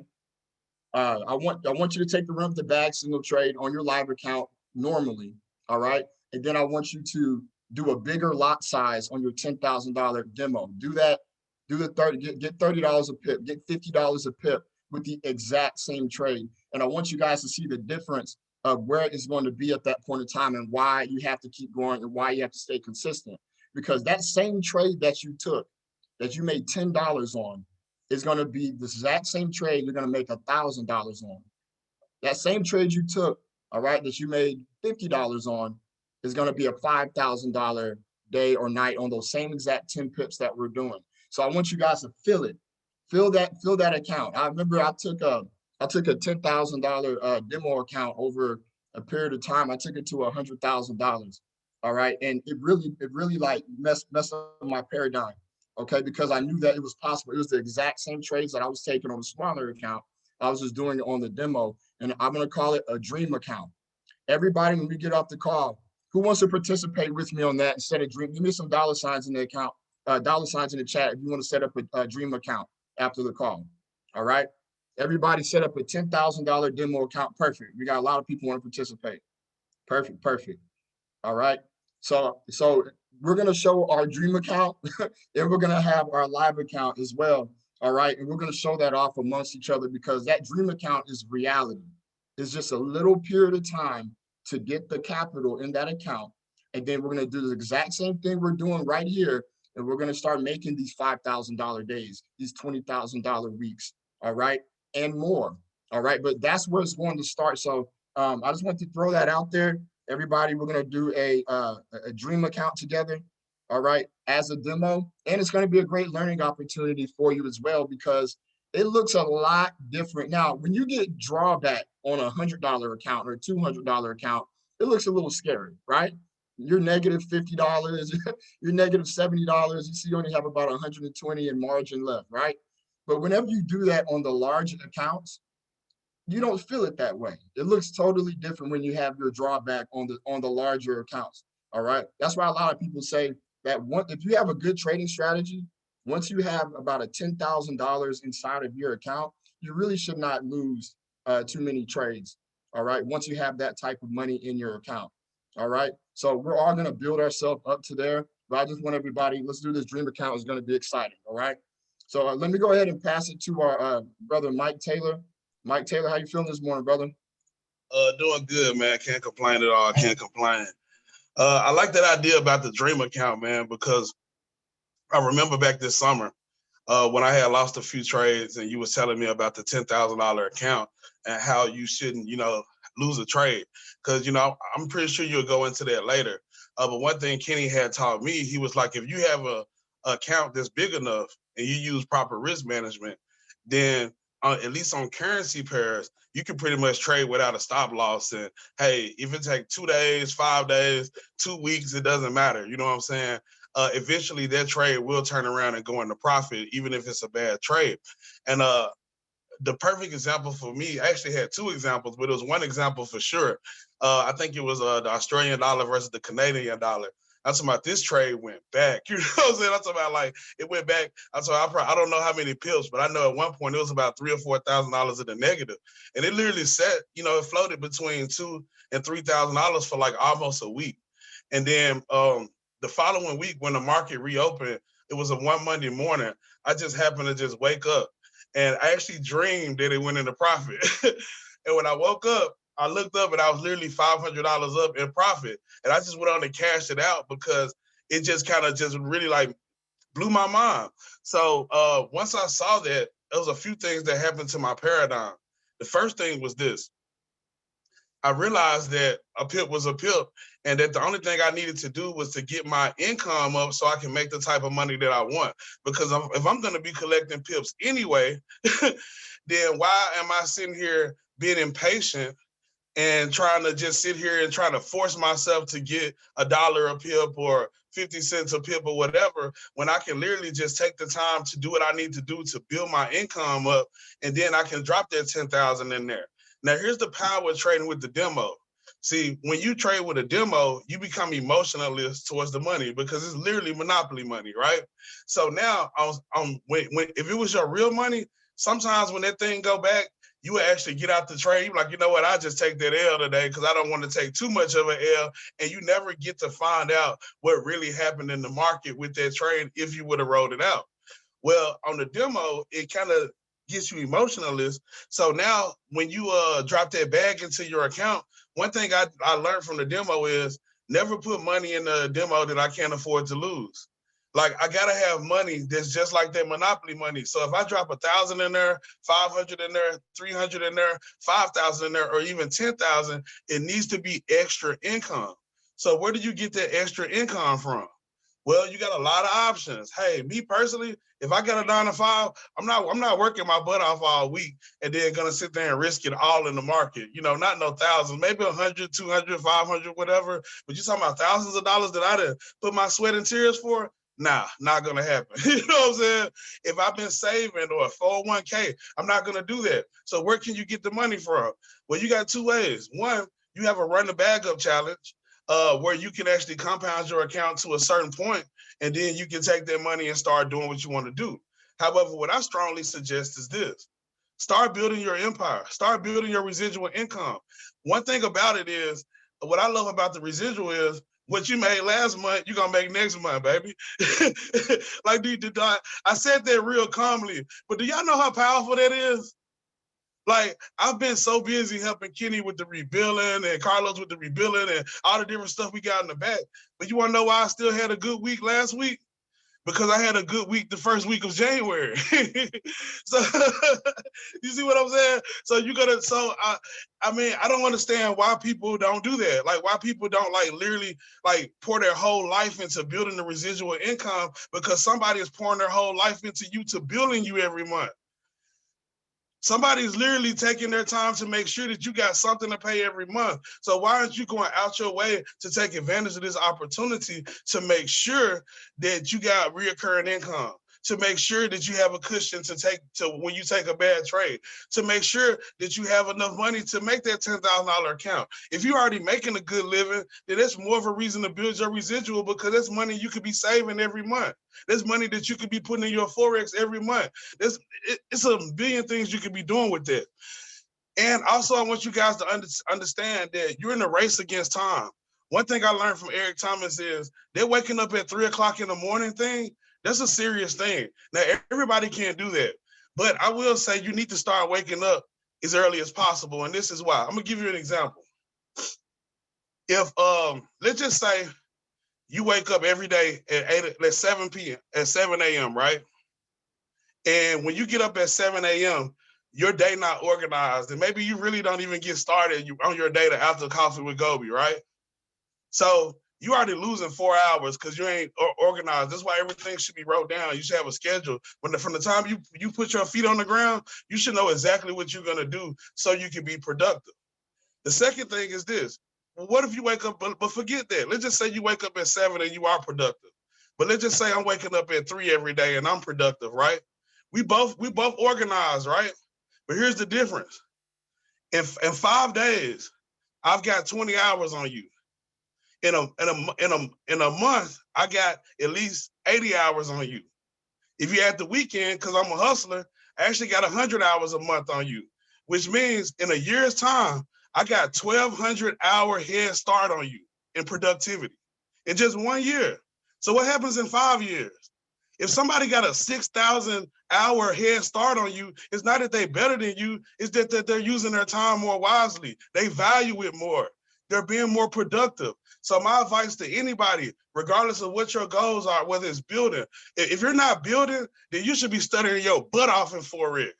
I want you to take the run up the bag signal trade on your live account normally, all right? And then I want you to do a bigger lot size on your $10,000 demo. Do that, do the 30, get $30 a pip, get $50 a pip with the exact same trade. And I want you guys to see the difference of where it's going to be at that point in time and why you have to keep going and why you have to stay consistent. Because that same trade that you took, that you made $10 on, is going to be the exact same trade you're going to make $1,000 on. That same trade you took, all right, that you made $50 on, is going to be a $5,000 day or night on those same exact 10 pips that we're doing. So I want you guys to feel it, fill that account. I remember I took a $10,000 demo account over a period of time. I took it to $100,000. All right, and it really like messed up my paradigm. Okay, because I knew that it was possible. It was the exact same trades that I was taking on the smaller account. I was just doing it on the demo, and I'm gonna call it a dream account. Everybody, when we get off the call, who wants to participate with me on that instead of dream? Give me some dollar signs in the account, dollar signs in the chat if you want to set up a dream account after the call. All right, everybody set up a $10,000 demo account. Perfect. We got a lot of people want to participate. Perfect. All right. So we're gonna show our dream account, and we're gonna have our live account as well. All right, and we're gonna show that off amongst each other because that dream account is reality. It's just a little period of time to get the capital in that account, and then we're gonna do the exact same thing we're doing right here, and we're gonna start making these $5,000 days, these $20,000 weeks. All right, and more. All right, but that's where it's going to start. So I just want to throw that out there. Everybody, we're going to do a dream account together, all right, as a demo. And it's going to be a great learning opportunity for you as well because it looks a lot different. Now, when you get drawback on a $100 account or a $200 account, it looks a little scary, right? You're negative $50, you're negative $70. You see you only have about 120 in margin left, right? But whenever you do that on the large accounts, you don't feel it that way. It looks totally different when you have your drawback on the larger accounts. All right. That's why a lot of people say that if you have a good trading strategy, once you have about a $10,000 inside of your account, you really should not lose too many trades. All right. Once you have that type of money in your account. All right. So we're all going to build ourselves up to there. But I just want everybody, let's do this dream account. It's going to be exciting. All right. So let me go ahead and pass it to our brother, Mike Taylor. Mike Taylor, how you feeling this morning, brother? Doing good, man. Can't complain at all. Can't complain. I like that idea about the dream account, man, because I remember back this summer when I had lost a few trades and you was telling me about the $10,000 account and how you shouldn't, lose a trade. Because, I'm pretty sure you'll go into that later. But one thing Kenny had taught me, he was like, if you have a account that's big enough and you use proper risk management, then at least on currency pairs, you can pretty much trade without a stop loss. And hey, if it takes 2 days, 5 days, 2 weeks, it doesn't matter. You know what I'm saying? Eventually that trade will turn around and go into profit, even if it's a bad trade. And the perfect example for me, I actually had two examples, but it was one example for sure. I think it was the Australian dollar versus the Canadian dollar. I'm talking about this trade went back. You know what I'm saying? I'm talking about like it went back. I don't know how many pips, but I know at one point it was about $3,000 or $4,000 in the negative, and it literally set. It floated between $2,000 and $3,000 for like almost a week, and then the following week when the market reopened, it was a one Monday morning. I just happened to just wake up, and I actually dreamed that it went into profit. And when I woke up, I looked up and I was literally $500 up in profit. And I just went on and cashed it out because it just kind of just really like blew my mind. So once I saw that, there was a few things that happened to my paradigm. The first thing was this. I realized that a pip was a pip and that the only thing I needed to do was to get my income up so I can make the type of money that I want. Because if I'm going to be collecting pips anyway, then why am I sitting here being impatient and trying to just sit here and try to force myself to get $1 a pip or 50 cents a pip or whatever, when I can literally just take the time to do what I need to do to build my income up, and then I can drop that 10,000 in there. Now, here's the power of trading with the demo. See, when you trade with a demo, you become emotionalist towards the money because it's literally monopoly money, right? So now, if it was your real money, sometimes when that thing go back, you would actually get out the trade. You're like, you know what? I just take that L today because I don't want to take too much of an L. And you never get to find out what really happened in the market with that trade if you would have rolled it out. Well, on the demo, it kind of gets you emotionalist. So now when you drop that bag into your account, one thing I learned from the demo is never put money in the demo that I can't afford to lose. Like, I gotta have money that's just like that monopoly money. So if I drop 1,000 in there, 500 in there, 300 in there, 5,000 in there, or even 10,000, it needs to be extra income. So where do you get that extra income from? Well, you got a lot of options. Hey, me personally, if I got a 9 to 5, I'm not working my butt off all week and then gonna sit there and risk it all in the market. You know, not no thousands, maybe 100, 200, 500, whatever. But you're talking about thousands of dollars that I done put my sweat and tears for. Nah, not gonna happen. You know what I'm saying? If I've been saving or a 401k, I'm not gonna do that. So where can you get the money from? Well, you got two ways. One, you have a run the bag up challenge. Where you can actually compound your account to a certain point, and then you can take that money and start doing what you want to do. However, what I strongly suggest is this. Start building your empire. Start building your residual income. One thing about it is, what I love about the residual is, what you made last month, you're going to make next month, baby. Like, I said that real calmly, but do y'all know how powerful that is? Like, I've been so busy helping Kenny with the rebuilding and Carlos with the rebuilding and all the different stuff we got in the back. But you want to know why I still had a good week last week? Because I had a good week the first week of January. So you see what I'm saying? So I mean, I don't understand why people don't do that. Like, why people don't like literally like pour their whole life into building the residual income, because somebody is pouring their whole life into you to building you every month. Somebody's literally taking their time to make sure that you got something to pay every month. So why aren't you going out your way to take advantage of this opportunity to make sure that you got reoccurring income, to make sure that you have a cushion to when you take a bad trade, to make sure that you have enough money to make that $10,000 account. If you're already making a good living, then that's more of a reason to build your residual, because that's money you could be saving every month. There's money that you could be putting in your Forex every month. It's a billion things you could be doing with it. And also, I want you guys to understand that you're in a race against time. One thing I learned from Eric Thomas is they're waking up at 3 o'clock in the morning thing. That's a serious thing. Now, everybody can't do that. But I will say you need to start waking up as early as possible. And this is why. I'm going to give you an example. If, let's just say, you wake up every day at 7 p.m., at 7 a.m., right? And when you get up at 7 a.m., your day not organized, and maybe you really don't even get started on your day to after coffee with G.O.B.E, right? So you already losing 4 hours because you ain't organized. That's why everything should be wrote down. You should have a schedule. From the time you put your feet on the ground, you should know exactly what you're gonna do so you can be productive. The second thing is this. Well, what if you wake up, but forget that. Let's just say you wake up at 7 and you are productive. But let's just say I'm waking up at 3 every day and I'm productive, right? We both organized, right? But here's the difference. In 5 days, I've got 20 hours on you. In a month, I got at least 80 hours on you. If you add the weekend, because I'm a hustler, I actually got 100 hours a month on you, which means in a year's time, I got 1,200 hour head start on you in productivity in just 1 year. So what happens in 5 years? If somebody got a 6,000 hour head start on you, it's not that they better than you, it's that they're using their time more wisely. They value it more. They're being more productive. So my advice to anybody, regardless of what your goals are, whether it's building, if you're not building, then you should be studying your butt off in Forex.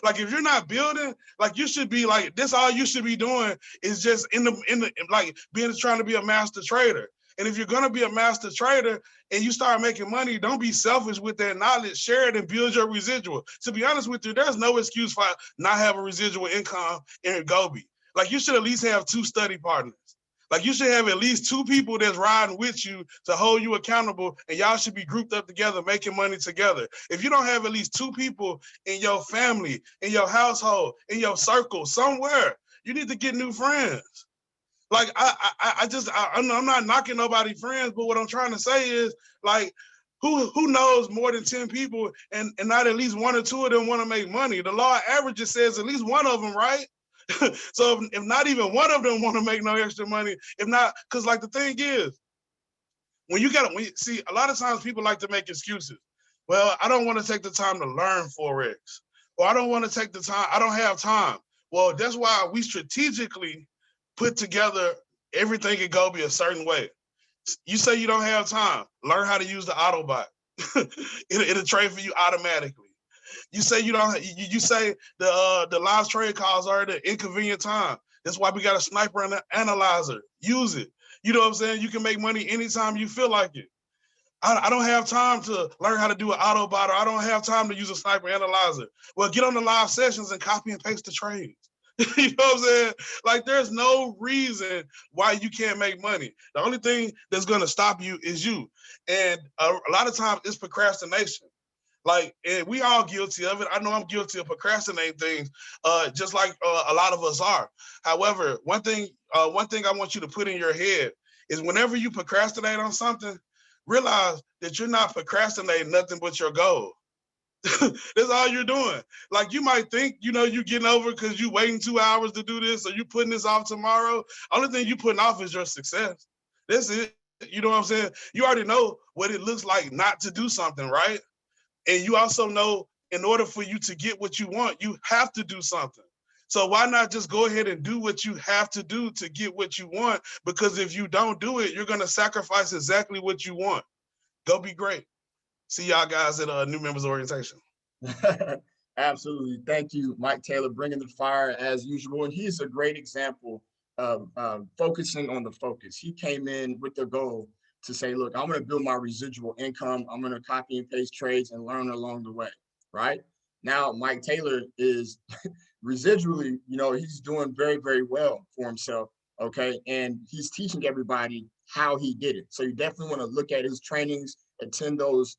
Like if you're not building, like you should be like this. All you should be doing is just in the like trying to be a master trader. And if you're gonna be a master trader and you start making money, don't be selfish with that knowledge. Share it and build your residual. To be honest with you, there's no excuse for not having residual income in G.O.B.E. Like you should at least have 2 study partners. Like you should have at least 2 people that's riding with you to hold you accountable, and y'all should be grouped up together, making money together. If you don't have at least 2 people in your family, in your household, in your circle, somewhere, you need to get new friends. Like I'm not knocking nobody's friends, but what I'm trying to say is like, who knows more than 10 people and not at least 1 or 2 of them want to make money? The law of averages says at least 1 of them, right? So if not even 1 of them want to make no extra money, if not, because like the thing is, see, a lot of times people like to make excuses. Well, I don't want to take the time to learn Forex, or I don't want to take the time, I don't have time. Well, that's why we strategically put together everything at G.O.B.E a certain way. You say you don't have time, learn how to use the Autobot. It'll trade for you automatically. You say you don't. You say the live trade calls are at an inconvenient time. That's why we got a sniper and an analyzer. Use it. You know what I'm saying? You can make money anytime you feel like it. I don't have time to learn how to do an Autobot, or I don't have time to use a sniper analyzer. Well, get on the live sessions and copy and paste the trades. You know what I'm saying? Like, there's no reason why you can't make money. The only thing that's going to stop you is you. And a lot of times it's procrastination. Like, and we all guilty of it. I know I'm guilty of procrastinating things, just like a lot of us are. However, one thing I want you to put in your head is whenever you procrastinate on something, realize that you're not procrastinating nothing but your goal. That's all you're doing. Like, you might think, you're getting over because you waiting 2 hours to do this, or you putting this off tomorrow. Only thing you putting off is your success. That's it. You know what I'm saying? You already know what it looks like not to do something, right? And you also know in order for you to get what you want, you have to do something. So why not just go ahead and do what you have to do to get what you want? Because if you don't do it, you're going to sacrifice exactly what you want. Go be great. See y'all guys at New Members Orientation. Absolutely. Thank you, Mike Taylor, bringing the fire as usual. And he's a great example of focusing on the focus. He came in with the goal to say, look, I'm going to build my residual income. I'm going to copy and paste trades and learn along the way, right? Now, Mike Taylor is residually, he's doing very, very well for himself, okay? And he's teaching everybody how he did it. So you definitely want to look at his trainings, attend those,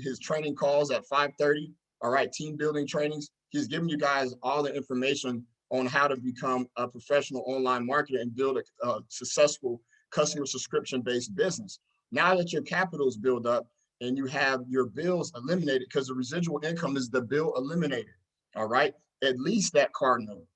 his training calls at 5:30, all right, team building trainings. He's giving you guys all the information on how to become a professional online marketer and build a successful customer subscription-based business. Now that your capital is built up and you have your bills eliminated, because the residual income is the bill eliminated, all right? At least that car note,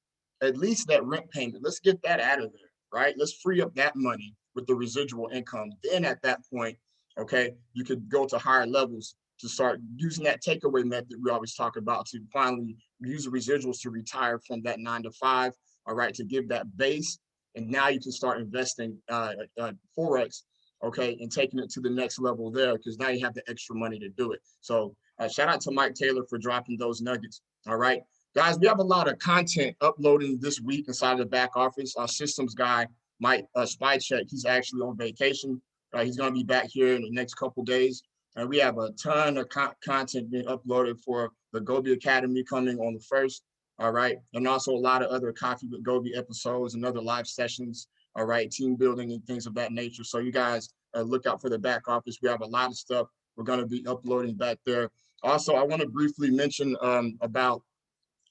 at least that rent payment, let's get that out of there, right? Let's free up that money with the residual income. Then at that point, okay, you could go to higher levels to start using that takeaway method we always talk about to finally use the residuals to retire from that 9 to 5, all right, to give that base. And now you can start investing Forex, okay, and taking it to the next level there, because now you have the extra money to do it. So shout out to Mike Taylor for dropping those nuggets. All right, guys, we have a lot of content uploading this week inside of the back office. Our systems guy, Mike Spycheck, he's actually on vacation. He's going to be back here in the next couple days. And we have a ton of content being uploaded for the G.O.B.E Academy coming on the 1st. All right. And also a lot of other Coffee with G.O.B.E episodes and other live sessions. All right. Team building and things of that nature. So you guys look out for the back office. We have a lot of stuff we're going to be uploading back there. Also, I want to briefly mention about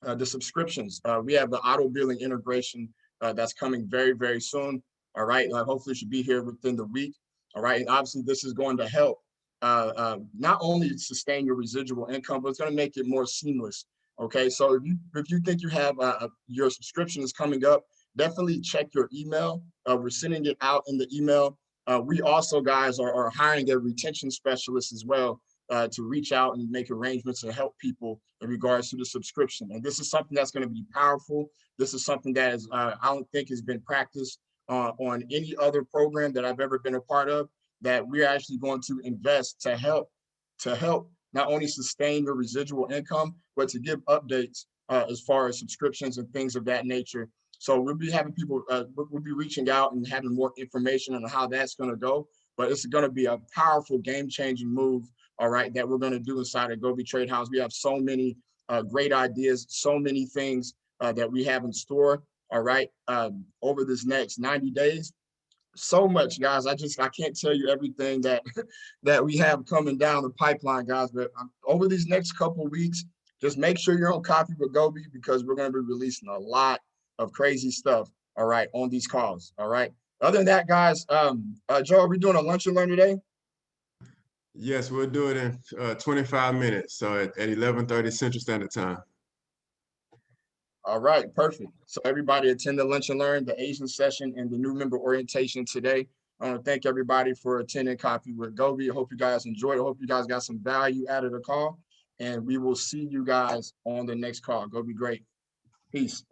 the subscriptions. We have the auto billing integration that's coming very, very soon. All right. Hopefully it should be here within the week. All right. And obviously this is going to help not only sustain your residual income, but it's going to make it more seamless. Okay, so if you think you have your subscription is coming up, definitely check your email. We're sending it out in the email We also, guys, are hiring a retention specialist as well to reach out and make arrangements to help people in regards to the subscription. And this is something that's going to be powerful. This is something that is, I don't think has been practiced on any other program that I've ever been a part of, that we're actually going to invest to help not only sustain your residual income, but to give updates as far as subscriptions and things of that nature. So we'll be having people, we'll be reaching out and having more information on how that's going to go. But it's going to be a powerful, game-changing move, all right, that we're going to do inside of G.O.B.E Trade House. We have so many great ideas, so many things that we have in store, all right, over this next 90 days. So much, guys. I can't tell you everything that that we have coming down the pipeline, guys. But over these next couple of weeks, just make sure you're on Coffee with G.O.B.E because we're going to be releasing a lot of crazy stuff, all right, on these calls, all right. Other than that, guys, Joe, are we doing a lunch and learn today? Yes, we'll do it in 25 minutes. So at 11:30 Central Standard Time. All right, perfect. So everybody attend the lunch and learn, the Asian session, and the new member orientation today. I want to thank everybody for attending Coffee with G.O.B.E. I hope you guys enjoyed. I hope you guys got some value out of the call, and we will see you guys on the next call. Go be great. Peace.